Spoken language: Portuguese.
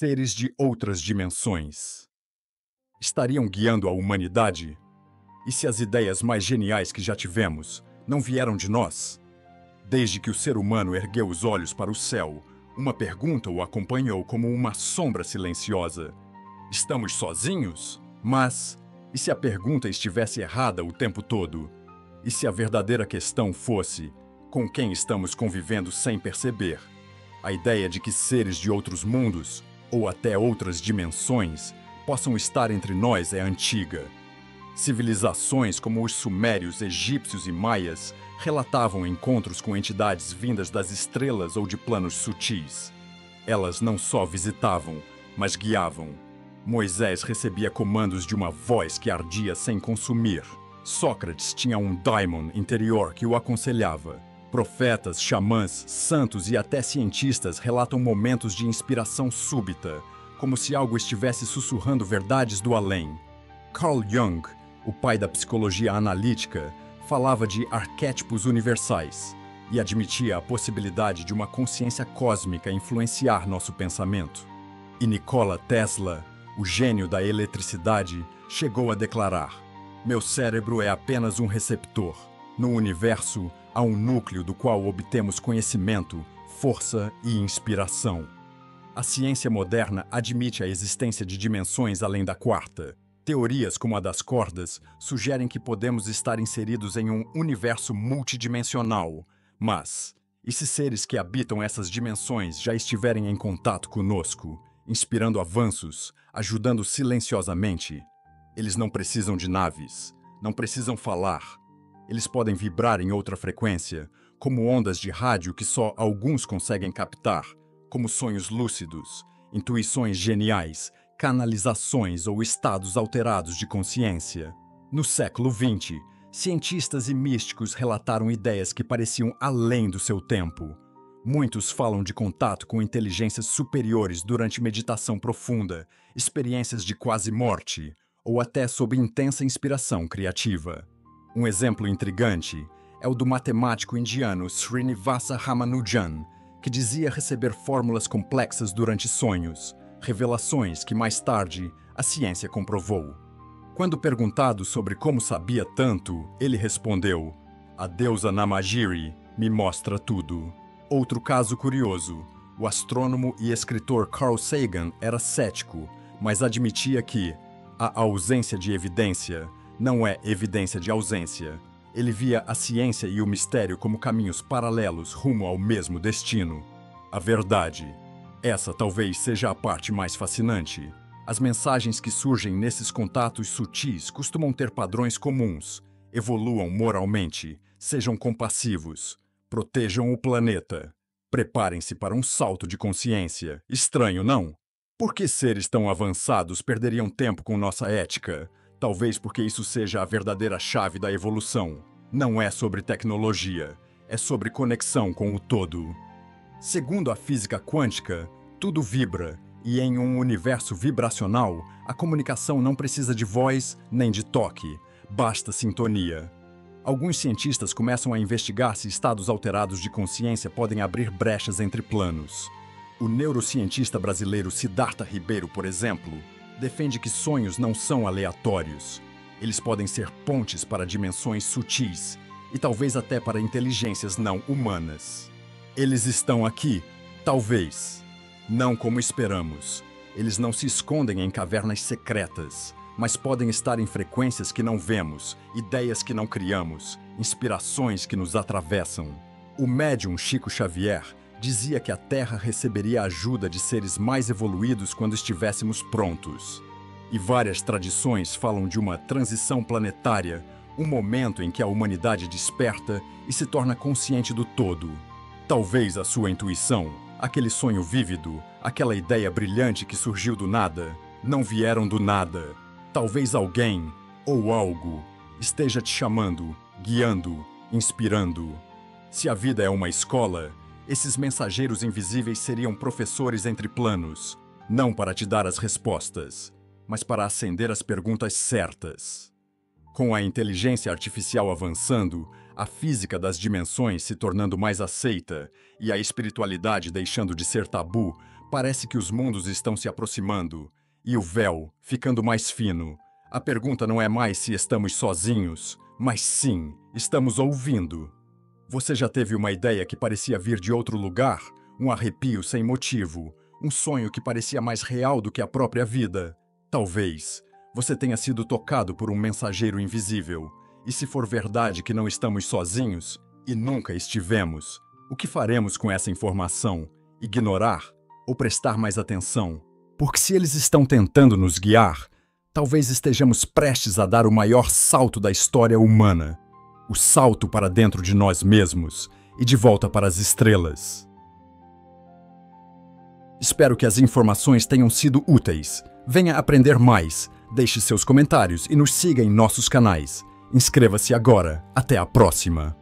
Seres de outras dimensões estariam guiando a humanidade? E se as ideias mais geniais que já tivemos não vieram de nós? Desde que o ser humano ergueu os olhos para o céu, uma pergunta o acompanhou como uma sombra silenciosa. Estamos sozinhos? Mas, e se a pergunta estivesse errada o tempo todo? E se a verdadeira questão fosse: com quem estamos convivendo sem perceber? A ideia de que seres de outros mundos, ou até outras dimensões, possam estar entre nós é antiga. Civilizações como os sumérios, egípcios e maias relatavam encontros com entidades vindas das estrelas ou de planos sutis. Elas não só visitavam, mas guiavam. Moisés recebia comandos de uma voz que ardia sem consumir. Sócrates tinha um daimon interior que o aconselhava. Profetas, xamãs, santos e até cientistas relatam momentos de inspiração súbita, como se algo estivesse sussurrando verdades do além. Carl Jung, o pai da psicologia analítica, falava de arquétipos universais e admitia a possibilidade de uma consciência cósmica influenciar nosso pensamento. E Nikola Tesla, o gênio da eletricidade, chegou a declarar: "Meu cérebro é apenas um receptor. No universo, há um núcleo do qual obtemos conhecimento, força e inspiração." A ciência moderna admite a existência de dimensões além da quarta. Teorias como a das cordas sugerem que podemos estar inseridos em um universo multidimensional. Mas, e se seres que habitam essas dimensões já estiverem em contato conosco, inspirando avanços, ajudando silenciosamente? Eles não precisam de naves, não precisam falar. Eles podem vibrar em outra frequência, como ondas de rádio que só alguns conseguem captar, como sonhos lúcidos, intuições geniais, canalizações ou estados alterados de consciência. No século XX, cientistas e místicos relataram ideias que pareciam além do seu tempo. Muitos falam de contato com inteligências superiores durante meditação profunda, experiências de quase morte, ou até sob intensa inspiração criativa. Um exemplo intrigante é o do matemático indiano Srinivasa Ramanujan, que dizia receber fórmulas complexas durante sonhos, revelações que mais tarde a ciência comprovou. Quando perguntado sobre como sabia tanto, ele respondeu: "A deusa Namagiri me mostra tudo." Outro caso curioso: o astrônomo e escritor Carl Sagan era cético, mas admitia que a ausência de evidência não é evidência de ausência. Ele via a ciência e o mistério como caminhos paralelos rumo ao mesmo destino. A verdade. Essa talvez seja a parte mais fascinante. As mensagens que surgem nesses contatos sutis costumam ter padrões comuns. Evoluam moralmente, sejam compassivos, protejam o planeta. Preparem-se para um salto de consciência. Estranho, não? Por que seres tão avançados perderiam tempo com nossa ética? Talvez porque isso seja a verdadeira chave da evolução. Não é sobre tecnologia, é sobre conexão com o todo. Segundo a física quântica, tudo vibra, e em um universo vibracional, a comunicação não precisa de voz nem de toque, basta sintonia. Alguns cientistas começam a investigar se estados alterados de consciência podem abrir brechas entre planos. O neurocientista brasileiro Siddhartha Ribeiro, por exemplo, defende que sonhos não são aleatórios. Eles podem ser pontes para dimensões sutis e talvez até para inteligências não humanas. Eles estão aqui, talvez. Não como esperamos. Eles não se escondem em cavernas secretas, mas podem estar em frequências que não vemos, ideias que não criamos, inspirações que nos atravessam. O médium Chico Xavier dizia que a Terra receberia a ajuda de seres mais evoluídos quando estivéssemos prontos. E várias tradições falam de uma transição planetária, um momento em que a humanidade desperta e se torna consciente do todo. Talvez a sua intuição, aquele sonho vívido, aquela ideia brilhante que surgiu do nada, não vieram do nada. Talvez alguém, ou algo, esteja te chamando, guiando, inspirando. Se a vida é uma escola, esses mensageiros invisíveis seriam professores entre planos, não para te dar as respostas, mas para acender as perguntas certas. Com a inteligência artificial avançando, a física das dimensões se tornando mais aceita e a espiritualidade deixando de ser tabu, Parece que os mundos estão se aproximando e o véu ficando mais fino. A pergunta não é mais se estamos sozinhos, mas sim, estamos ouvindo. Você já teve uma ideia que parecia vir de outro lugar? Um arrepio sem motivo? Um sonho que parecia mais real do que a própria vida? Talvez você tenha sido tocado por um mensageiro invisível. E se for verdade que não estamos sozinhos, e nunca estivemos, o que faremos com essa informação? Ignorar? Ou prestar mais atenção? Porque se eles estão tentando nos guiar, talvez estejamos prestes a dar o maior salto da história humana. O salto para dentro de nós mesmos e de volta para as estrelas. Espero que as informações tenham sido úteis. Venha aprender mais, deixe seus comentários e nos siga em nossos canais. Inscreva-se agora. Até a próxima!